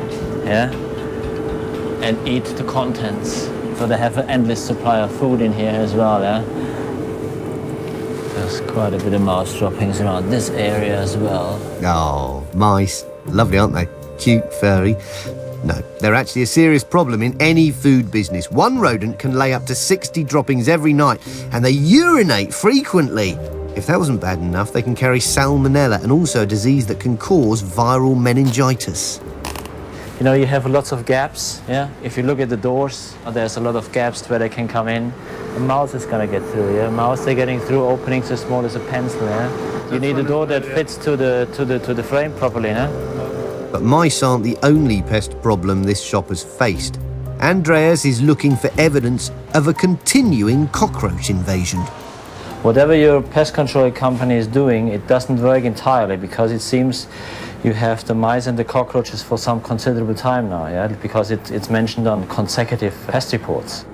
yeah? And eat the contents. So they have an endless supply of food in here as well, yeah? There's quite a bit of mouse droppings around this area as well. Oh, mice. Lovely, aren't they? Cute, furry. No, they're actually a serious problem in any food business. One rodent can lay up to 60 droppings every night, and they urinate frequently. If that wasn't bad enough, they can carry salmonella and also a disease that can cause viral meningitis. You have lots of gaps, yeah? If you look at the doors, there's a lot of gaps where they can come in. A mouse is gonna get through, yeah? Mouse, they're getting through openings as small as a pencil, yeah? You need a door that fits to the frame properly, yeah? But mice aren't the only pest problem this shop has faced. Andreas is looking for evidence of a continuing cockroach invasion. Whatever your pest control company is doing, it doesn't work entirely, because it seems you have the mice and the cockroaches for some considerable time now, yeah? Because it's mentioned on consecutive pest reports.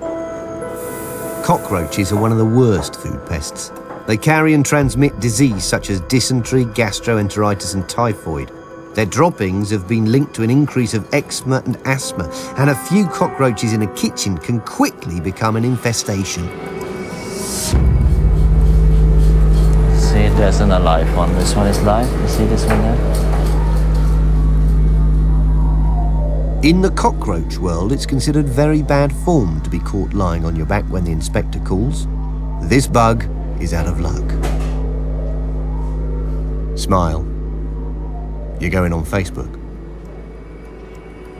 Cockroaches are one of the worst food pests. They carry and transmit disease such as dysentery, gastroenteritis and typhoid. Their droppings have been linked to an increase of eczema and asthma, and a few cockroaches in a kitchen can quickly become an infestation. See, there's an alive one. This one is live. You see this one there? In the cockroach world, it's considered very bad form to be caught lying on your back when the inspector calls. This bug is out of luck. Smile. You're going on Facebook.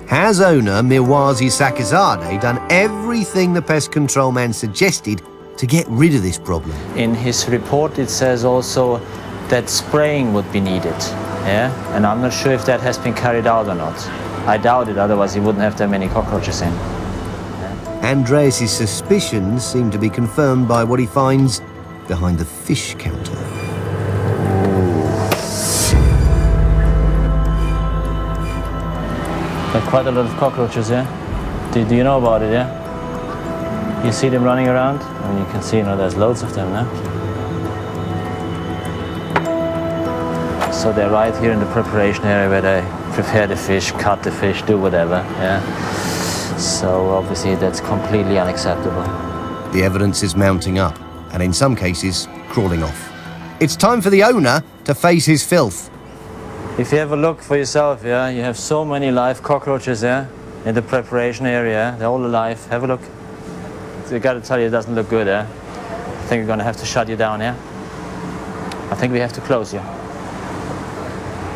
Has owner Mirwazi Sakizadeh done everything the pest control man suggested to get rid of this problem? In his report it says also that spraying would be needed, yeah? And I'm not sure if that has been carried out or not. I doubt it, otherwise he wouldn't have that many cockroaches in. Andreas' suspicions seem to be confirmed by what he finds behind the fish counter. Got quite a lot of cockroaches here. Do you know about it, yeah? You see them running around? And you can see, you know, there's loads of them now. So they're right here in the preparation area where they prepare the fish, cut the fish, do whatever, yeah? So obviously that's completely unacceptable. The evidence is mounting up, and in some cases, crawling off. It's time for the owner to face his filth. If you have a look for yourself, yeah, you have so many live cockroaches there in the preparation area. They're all alive. Have a look. I gotta tell you, it doesn't look good, eh? I think we're gonna have to shut you down, yeah? I think we have to close you.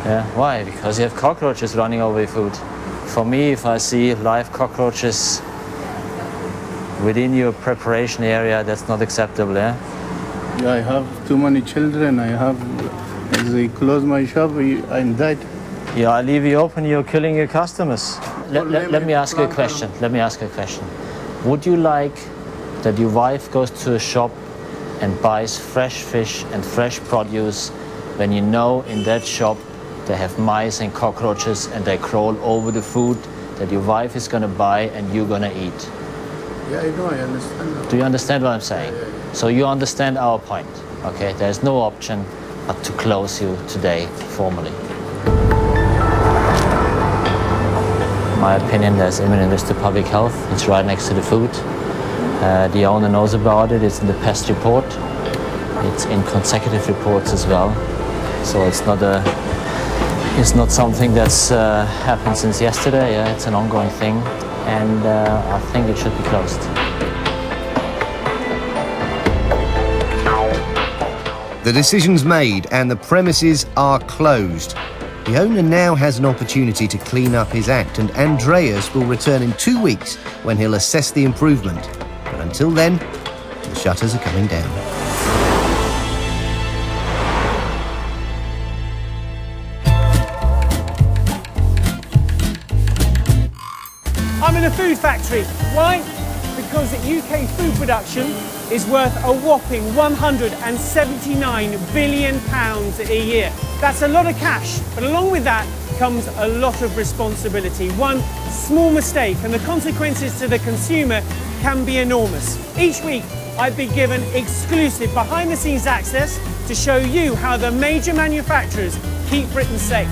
Yeah, why? Because you have cockroaches running over your food. For me, if I see live cockroaches within your preparation area, that's not acceptable, yeah? Yeah, I have too many children. As I close my shop, I'm dead. Yeah, I leave you open, you're killing your customers. Let me ask you a question. Would you like that your wife goes to a shop and buys fresh fish and fresh produce when you know in that shop they have mice and cockroaches and they crawl over the food that your wife is gonna buy and you're gonna eat? Yeah, I know, I understand. Do you understand what I'm saying? So you understand our point, okay? There's no option but to close you today formally. My opinion, there's imminent risk to public health. It's right next to the food. The owner knows about it. It's in the pest report. It's in consecutive reports as well. So it's not something that's happened since yesterday. Yeah, it's an ongoing thing, and I think it should be closed. The decision's made and the premises are closed. The owner now has an opportunity to clean up his act, and Andreas will return in 2 weeks when he'll assess the improvement. But until then, the shutters are coming down. I'm in a food factory. Why? Because UK food production is worth a whopping £179 billion a year. That's a lot of cash, but along with that comes a lot of responsibility. One small mistake and the consequences to the consumer can be enormous. Each week, I've been given exclusive behind-the-scenes access to show you how the major manufacturers keep Britain safe.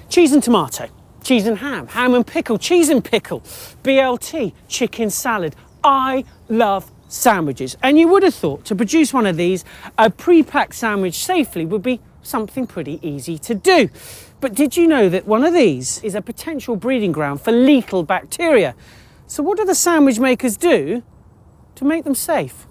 Cheese and tomato, cheese and ham and pickle, cheese and pickle, BLT, chicken salad. I love sandwiches, and you would have thought to produce one of these, a pre-packed sandwich safely would be something pretty easy to do. But did you know that one of these is a potential breeding ground for lethal bacteria? So what do the sandwich makers do to make them safe?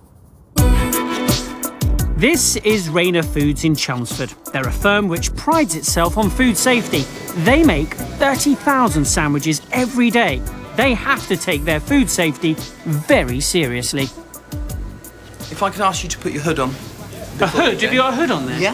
This is Rayner Foods in Chelmsford. They're a firm which prides itself on food safety. They make 30,000 sandwiches every day. They have to take their food safety very seriously. If I could ask you to put your hood on. A hood? Have you got a hood on there? Yeah.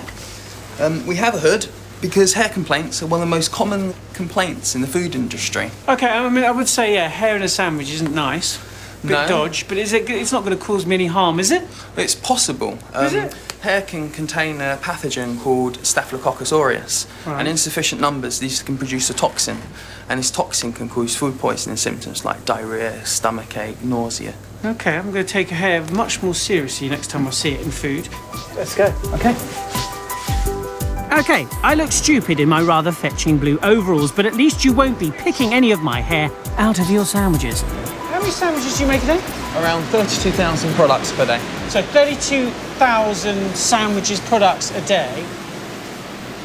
We have a hood because hair complaints are one of the most common complaints in the food industry. Okay, I mean, I would say, yeah, hair in a sandwich isn't nice. Good dodge, but it's not going to cause me any harm, is it? It's possible. Is it? Hair can contain a pathogen called Staphylococcus aureus, Right. and in sufficient numbers these can produce a toxin, and this toxin can cause food poisoning symptoms like diarrhoea, stomachache, nausea. Okay, I'm going to take hair much more seriously next time I see it in food. Let's go. Okay. Okay, I look stupid in my rather fetching blue overalls, but at least you won't be picking any of my hair out of your sandwiches. How many sandwiches do you make a day? Around 32,000 products per day. So 32,000 sandwiches products a day.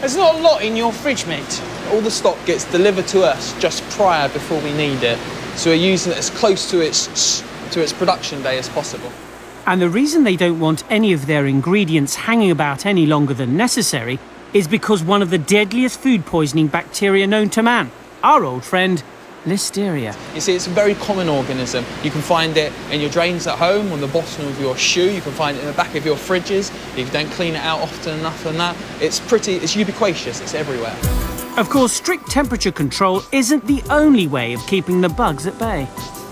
There's not a lot in your fridge, mate. All the stock gets delivered to us just prior before we need it. So we're using it as close to its production day as possible. And the reason they don't want any of their ingredients hanging about any longer than necessary is because one of the deadliest food poisoning bacteria known to man, our old friend, Listeria. You see, it's a very common organism. You can find it in your drains at home, on the bottom of your shoe. You can find it in the back of your fridges. If you don't clean it out often enough than that, it's ubiquitous, it's everywhere. Of course, strict temperature control isn't the only way of keeping the bugs at bay.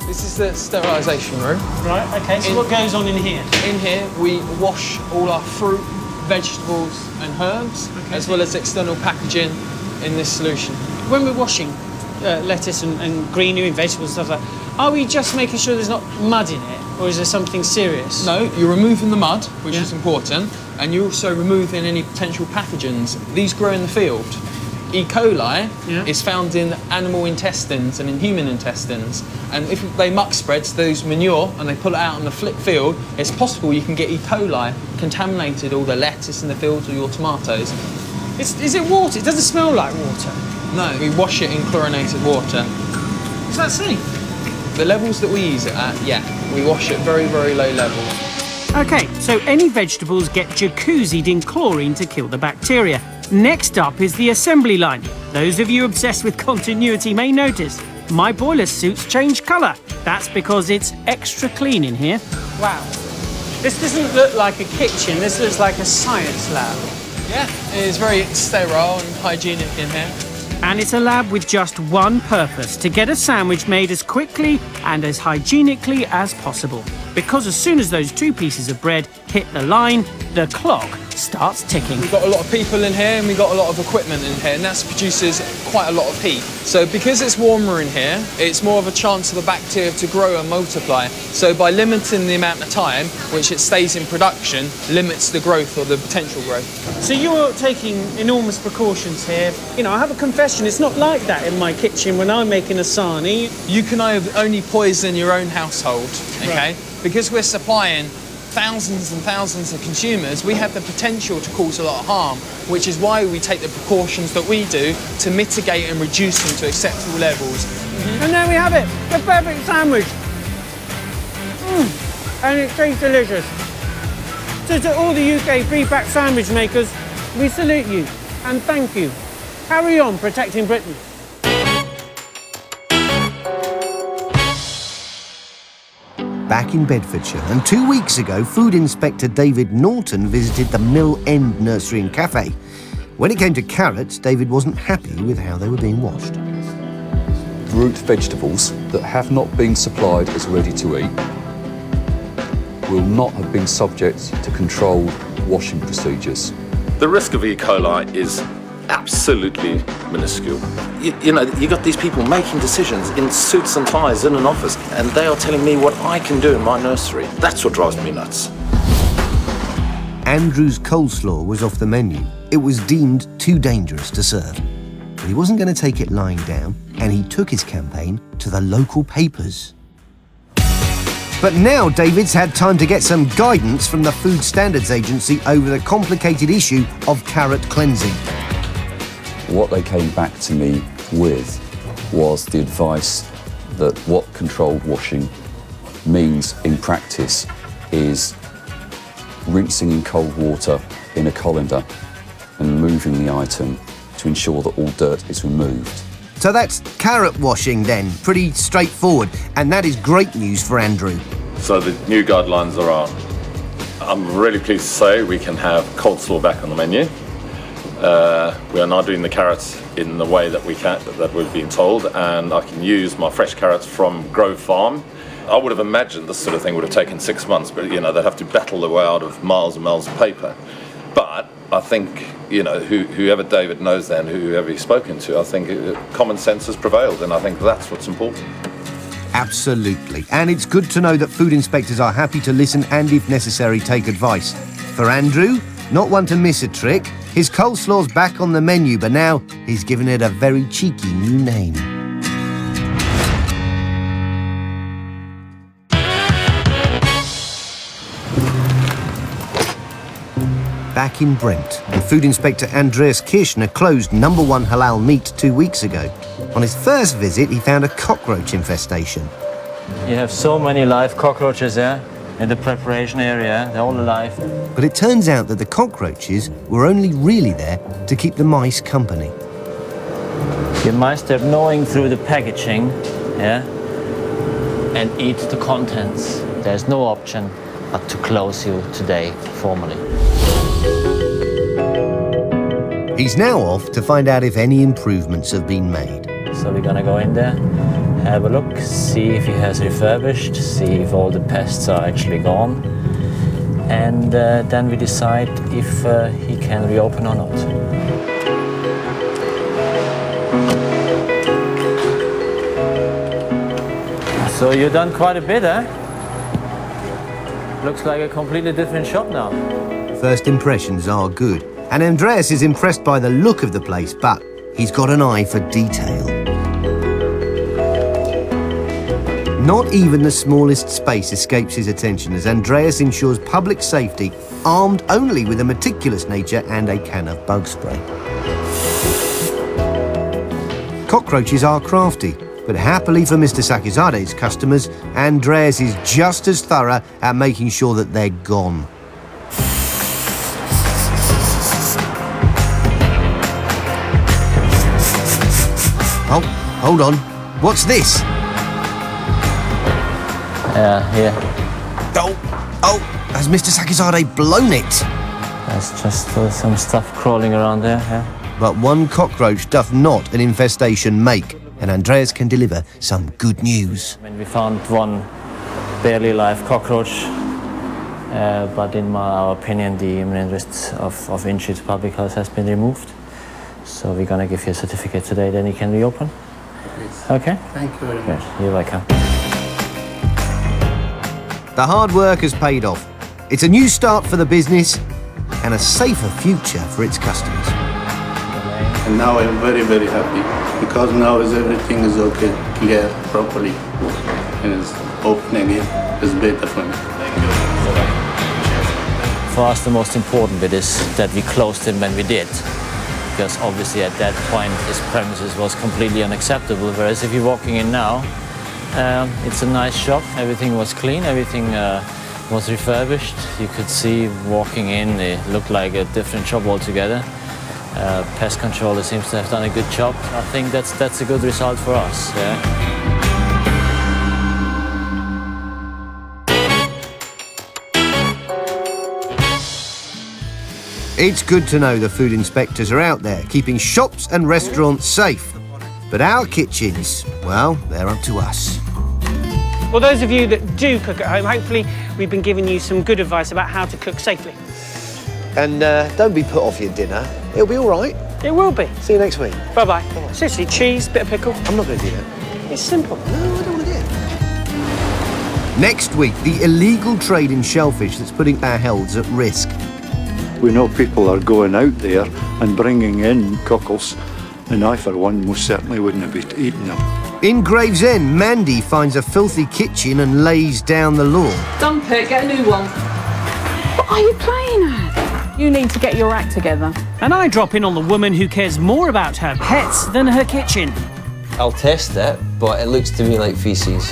This is the sterilisation room. Right, okay, so what goes on in here? In here, we wash all our fruit, vegetables and herbs, as well as external packaging in this solution. When we're washing lettuce and greenery and vegetables and stuff like that, are we just making sure there's not mud in it, or is there something serious? No, you're removing the mud, which is important, and you're also removing any potential pathogens. These grow in the field. E. coli is found in animal intestines and in human intestines, and if they muck spreads those manure and they pull it out on the field, it's possible you can get E. coli contaminated all the lettuce in the fields or your tomatoes. Is it water? It doesn't smell like water. No, we wash it in chlorinated water. Is that safe? The levels that we use it at, we wash it very, very low level. OK, so any vegetables get jacuzzied in chlorine to kill the bacteria. Next up is the assembly line. Those of you obsessed with continuity may notice my boiler suits change colour. That's because it's extra clean in here. Wow. This doesn't look like a kitchen, this looks like a science lab. Yeah, it is very sterile and hygienic in here. And it's a lab with just one purpose, to get a sandwich made as quickly and as hygienically as possible. Because as soon as those two pieces of bread hit the line, the clock starts ticking. We've got a lot of people in here and we've got a lot of equipment in here, and that produces quite a lot of heat. So because it's warmer in here, it's more of a chance of the bacteria to grow and multiply. So by limiting the amount of time which it stays in production, limits the growth or the potential growth. So you're taking enormous precautions here. You know, I have a confession, it's not like that in my kitchen when I'm making a sarnie. You can only poison your own household, okay? Right. Because we're supplying thousands and thousands of consumers, we have the potential to cause a lot of harm, which is why we take the precautions that we do to mitigate and reduce them to acceptable levels. And there we have it, the perfect sandwich. And it tastes delicious. So to all the UK free-pack sandwich makers, we salute you and thank you. Carry on protecting Britain. Back in Bedfordshire, and 2 weeks ago, Food Inspector David Norton visited the Mill End Nursery and Cafe. When it came to carrots, David wasn't happy with how they were being washed. Root vegetables that have not been supplied as ready to eat will not have been subject to controlled washing procedures. The risk of E. coli is absolutely minuscule. You know, you got these people making decisions in suits and ties in an office, and they are telling me what I can do in my nursery. That's what drives me nuts. Andrew's coleslaw was off the menu. It was deemed too dangerous to serve. But he wasn't going to take it lying down, and he took his campaign to the local papers. But now David's had time to get some guidance from the Food Standards Agency over the complicated issue of carrot cleansing. What they came back to me with was the advice that what controlled washing means in practice is rinsing in cold water in a colander and moving the item to ensure that all dirt is removed. So that's carrot washing then, pretty straightforward, and that is great news for Andrew. So the new guidelines are on. I'm really pleased to say we can have coleslaw back on the menu. We are now doing the carrots in the way that we've been told, and I can use my fresh carrots from Grove Farm. I would have imagined this sort of thing would have taken 6 months, but you know, they'd have to battle their way out of miles and miles of paper. But I think, you know, whoever David knows then, whoever he's spoken to, I think common sense has prevailed, and I think that's what's important. Absolutely. And it's good to know that food inspectors are happy to listen and, if necessary, take advice. For Andrew, not one to miss a trick, his coleslaw's back on the menu, but now he's given it a very cheeky new name. back in Brent, and Food Inspector Andreas Kirschner closed #1 halal meat 2 weeks ago. On his first visit, he found a cockroach infestation. You have so many live cockroaches there in the preparation area. They're all alive. But it turns out that the cockroaches were only really there to keep the mice company. The mice, they're gnawing through the packaging, yeah, and eat the contents. There's no option but to close you today, formally. He's now off to find out if any improvements have been made. So we're gonna go in there, have a look, see if he has refurbished, see if all the pests are actually gone, and then we decide if he can reopen or not. So you've done quite a bit, eh? Looks like a completely different shop now. First impressions are good, and Andreas is impressed by the look of the place, but he's got an eye for detail. Not even the smallest space escapes his attention as Andreas ensures public safety, armed only with a meticulous nature and a can of bug spray. Cockroaches are crafty, but happily for Mr. Sakizade's customers, Andreas is just as thorough at making sure that they're gone. Oh, hold on. What's this? Here. Oh, has Mr. Sakizade blown it? There's just some stuff crawling around there, yeah. But one cockroach doth not an infestation make, and Andreas can deliver some good news. I mean, we found one barely live cockroach, but in our opinion, the imminent risk of injury to public health has been removed. So we're gonna give you a certificate today, then you can reopen. Please. Okay? Thank you very much. Good. You're welcome. The hard work has paid off. It's a new start for the business and a safer future for its customers. And now I'm very, very happy because now everything is okay, clear, properly, and it's opening it is better for me. For us, the most important bit is that we closed him when we did, because obviously at that point his premises was completely unacceptable. Whereas if you're walking in now, it's a nice shop. Everything was clean. Everything was refurbished. You could see walking in, it looked like a different shop altogether. Pest controller seems to have done a good job. I think that's a good result for us. Yeah. It's good to know the food inspectors are out there keeping shops and restaurants safe. But our kitchens, well, they're up to us. Well, those of you that do cook at home, hopefully we've been giving you some good advice about how to cook safely. And don't be put off your dinner. It'll be all right. It will be. See you next week. Bye-bye. Seriously, cheese, bit of pickle. I'm not going to do that. It's simple. No, I don't want to do it. Next week, the illegal trade in shellfish that's putting our healths at risk. We know people are going out there and bringing in cockles, and I, for one, most certainly wouldn't be eating them. In Gravesend, Mandy finds a filthy kitchen and lays down the law. Dump it, get a new one. What are you playing at? You need to get your act together. And I drop in on the woman who cares more about her pets than her kitchen. I'll test it, but it looks to me like feces.